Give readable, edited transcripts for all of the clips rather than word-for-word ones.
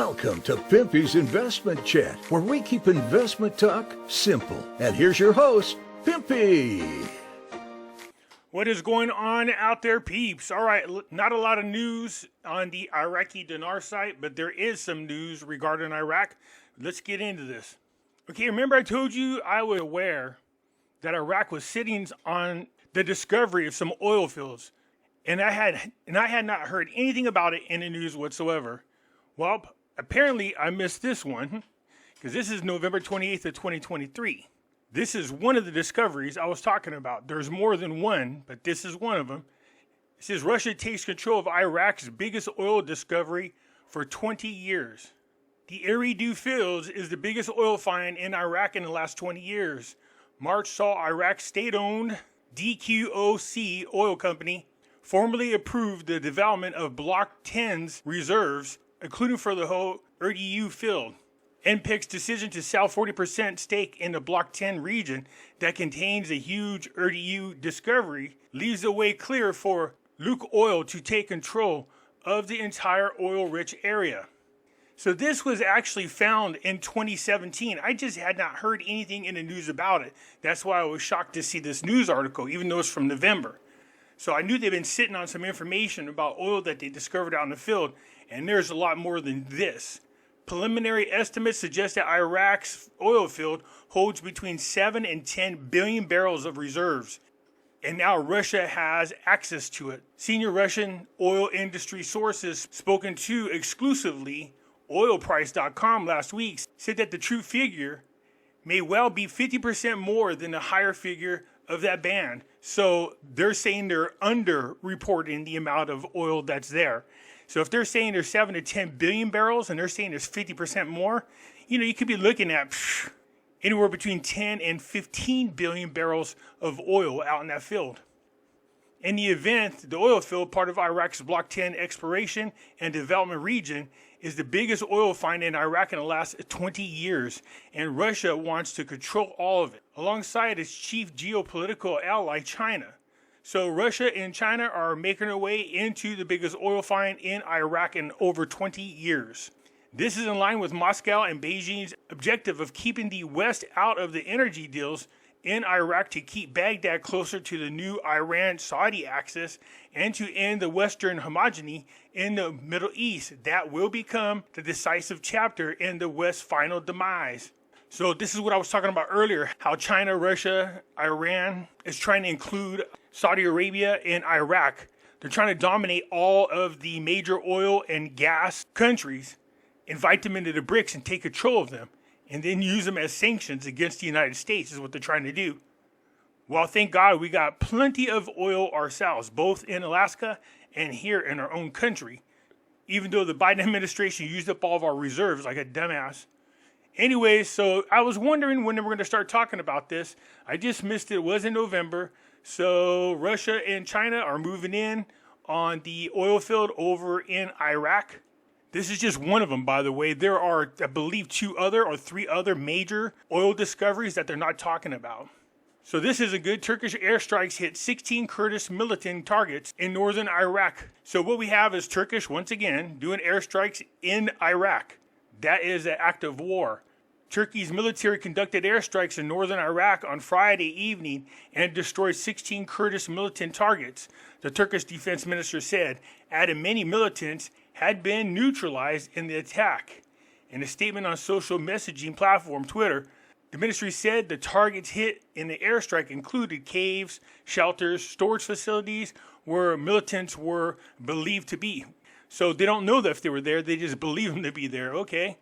Welcome to Pimpy's Investment Chat, where we keep investment talk simple. And here's your host, Pimpy. What is going on out there, peeps? All right, not a lot of news on the Iraqi Dinar site, but there is some news regarding Iraq. Let's get into this. Okay, remember I told you I was aware that Iraq was sitting on the discovery of some oil fields, and I had not heard anything about it in the news whatsoever. Well, apparently I missed this one, because this is November 28th of 2023. This is one of the discoveries I was talking about. There's more than one, but this is one of them. It says Russia takes control of Iraq's biggest oil discovery for 20 years. The Eridu fields is the biggest oil find in Iraq in the last 20 years. March saw Iraq's state-owned DQOC oil company formally approve the development of Block 10's reserves, including for the whole Eridu field. NPEC's decision to sell 40% stake in the Block 10 region that contains a huge Eridu discovery leaves the way clear for Lukoil to take control of the entire oil-rich area. So this was actually found in 2017. I just had not heard anything in the news about it. That's why I was shocked to see this news article, even though it's from November. So I knew they'd been sitting on some information about oil that they discovered out in the field, and there's a lot more than this. Preliminary estimates suggest that Iraq's oil field holds between 7 and 10 billion barrels of reserves, and now Russia has access to it. Senior Russian oil industry sources spoken to exclusively oilprice.com last week said that the true figure may well be 50% more than the higher figure of that band. So they're saying they're under-reporting the amount of oil that's there. So if they're saying there's 7 to 10 billion barrels and they're saying there's 50% more, you could be looking at anywhere between 10 and 15 billion barrels of oil out in that field. In the event, the oil field, part of Iraq's Block 10 exploration and development region, is the biggest oil find in Iraq in the last 20 years, and Russia wants to control all of it, alongside its chief geopolitical ally, China. So Russia and China are making their way into the biggest oil find in Iraq in over 20 years. This is in line with Moscow and Beijing's objective of keeping the West out of the energy deals in Iraq to keep Baghdad closer to the new Iran-Saudi axis and to end the Western homogeny in the Middle East. That will become the decisive chapter in the West's final demise. So this is what I was talking about earlier, how China, Russia, Iran is trying to include Saudi Arabia and Iraq. They're trying to dominate all of the major oil and gas countries, invite them into the BRICS and take control of them, and then use them as sanctions against the United States is what they're trying to do. Well, thank God we got plenty of oil ourselves, both in Alaska and here in our own country, even though the Biden administration used up all of our reserves like a dumbass. Anyway, so I was wondering when we're going to start talking about this. I just missed it. It was in November. So Russia and China are moving in on the oil field over in Iraq. This is just one of them, by the way. There are, I believe, 2 other or 3 other major oil discoveries that they're not talking about. So this is a good. Turkish airstrikes hit 16 Kurdish militant targets in northern Iraq. So what we have is Turkish, once again, doing airstrikes in Iraq. That is an act of war. Turkey's military conducted airstrikes in northern Iraq on Friday evening and destroyed 16 Kurdish militant targets, the Turkish defense minister said, adding many militants had been neutralized in the attack. In a statement on social messaging platform Twitter, the ministry said the targets hit in the airstrike included caves, shelters, storage facilities where militants were believed to be. So they don't know that if they were there, they just believe them to be there, okay?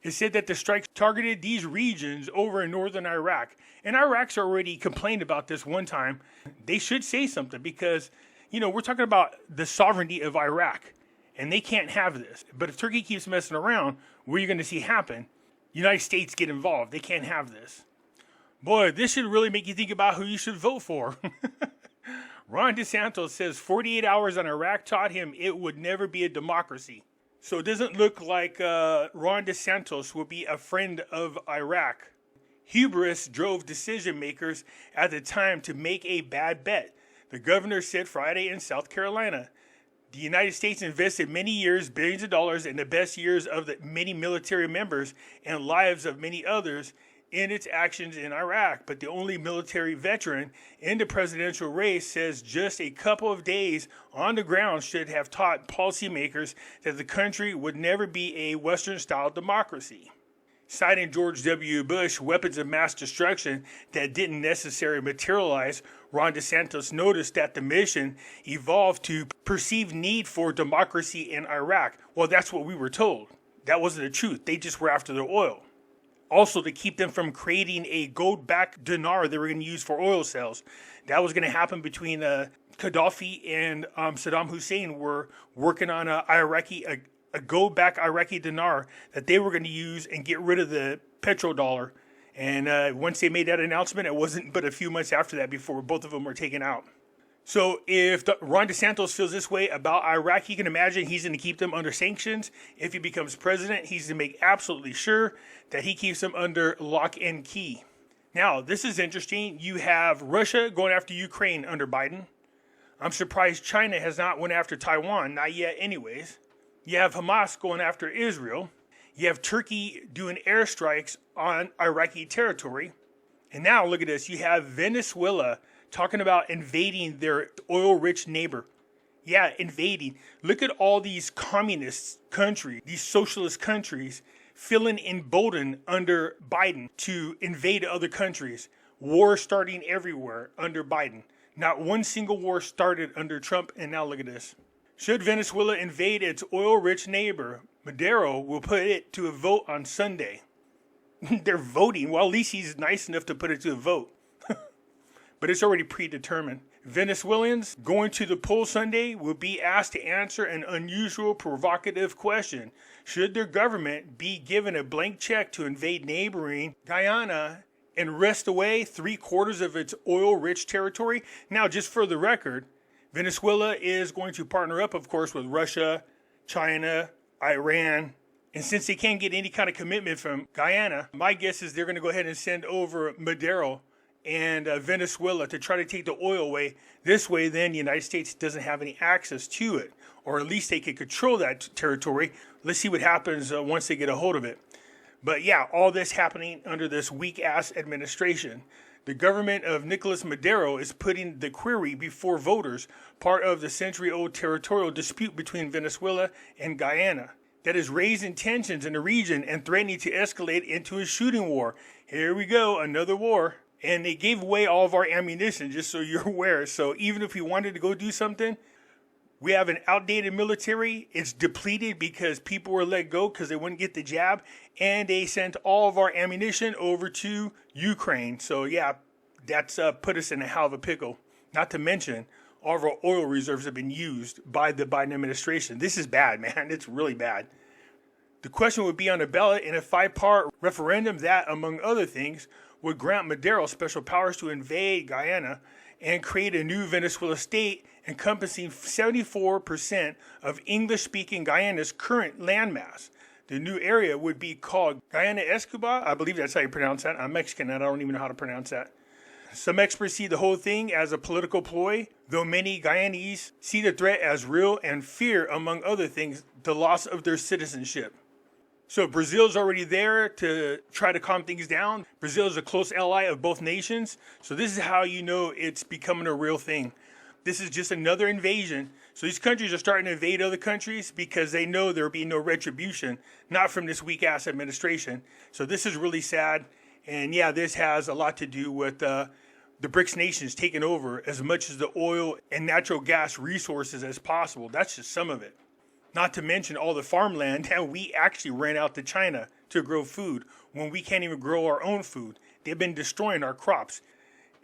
It said that the strikes targeted these regions over in northern Iraq. And Iraq's already complained about this one time. They should say something because, we're talking about the sovereignty of Iraq. And they can't have this. But if Turkey keeps messing around, what are you going to see happen? United States get involved. They can't have this. Boy, this should really make you think about who you should vote for. Ron DeSantis says 48 hours on Iraq taught him it would never be a democracy. So it doesn't look like Ron DeSantis will be a friend of Iraq. Hubris drove decision makers at the time to make a bad bet, the governor said Friday in South Carolina. The United States invested many years, billions of dollars, in the best years of the many military members and lives of many others in its actions in Iraq. But the only military veteran in the presidential race says just a couple of days on the ground should have taught policymakers that the country would never be a Western-style democracy. Citing George W. Bush weapons of mass destruction that didn't necessarily materialize, Ron DeSantis noticed that the mission evolved to perceived need for democracy in Iraq. Well, that's what we were told. That wasn't the truth. They just were after their oil. Also, to keep them from creating a gold-backed dinar they were going to use for oil sales. That was going to happen between Gaddafi and Saddam Hussein were working on a gold-backed Iraqi dinar that they were going to use and get rid of the petrodollar. And once they made that announcement, it wasn't but a few months after that before both of them were taken out. So if Ron DeSantis feels this way about Iraq, you can imagine he's going to keep them under sanctions. If he becomes president, he's going to make absolutely sure that he keeps them under lock and key. Now, this is interesting. You have Russia going after Ukraine under Biden. I'm surprised China has not went after Taiwan, not yet anyways. You have Hamas going after Israel. You have Turkey doing airstrikes on Iraqi territory. And now, look at this. You have Venezuela talking about invading their oil-rich neighbor. Yeah, invading. Look at all these communist countries, these socialist countries, feeling emboldened under Biden to invade other countries. War starting everywhere under Biden. Not one single war started under Trump, and now look at this. Should Venezuela invade its oil-rich neighbor, Maduro will put it to a vote on Sunday. They're voting. Well, at least he's nice enough to put it to a vote. But it's already predetermined. Venezuelans going to the poll Sunday will be asked to answer an unusual, provocative question. Should their government be given a blank check to invade neighboring Guyana and wrest away 3/4 of its oil-rich territory? Now, just for the record, Venezuela is going to partner up, of course, with Russia, China, Iran. And since they can't get any kind of commitment from Guyana, my guess is they're going to go ahead and send over Maduro and Venezuela to try to take the oil away. This way, then, the United States doesn't have any access to it. Or at least they can control that territory. Let's see what happens once they get a hold of it. But yeah, all this happening under this weak-ass administration. The government of Nicolas Maduro is putting the query before voters, part of the century-old territorial dispute between Venezuela and Guyana that is raising tensions in the region and threatening to escalate into a shooting war. Here we go, another war. And they gave away all of our ammunition, just so you're aware. So even if we wanted to go do something, we have an outdated military. It's depleted because people were let go because they wouldn't get the jab. And they sent all of our ammunition over to Ukraine. So yeah, that's put us in a hell of a pickle. Not to mention, all of our oil reserves have been used by the Biden administration. This is bad, man. It's really bad. The question would be on the ballot in a 5-part referendum that, among other things, would grant Maduro special powers to invade Guyana and create a new Venezuela state encompassing 74% of English-speaking Guyana's current landmass. The new area would be called Guyana Escobar. I believe that's how you pronounce that. I'm Mexican and I don't even know how to pronounce that. Some experts see the whole thing as a political ploy, though many Guyanese see the threat as real and fear, among other things, the loss of their citizenship. So Brazil's already there to try to calm things down. Brazil is a close ally of both nations. So this is how you know it's becoming a real thing. This is just another invasion. So these countries are starting to invade other countries because they know there will be no retribution, not from this weak-ass administration. So this is really sad. And yeah, this has a lot to do with the BRICS nations taking over as much of the oil and natural gas resources as possible. That's just some of it. Not to mention all the farmland that we actually rent out to China to grow food when we can't even grow our own food. They've been destroying our crops.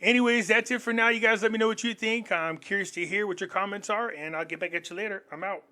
Anyways, that's it for now. You guys let me know what you think. I'm curious to hear what your comments are, and I'll get back at you later. I'm out.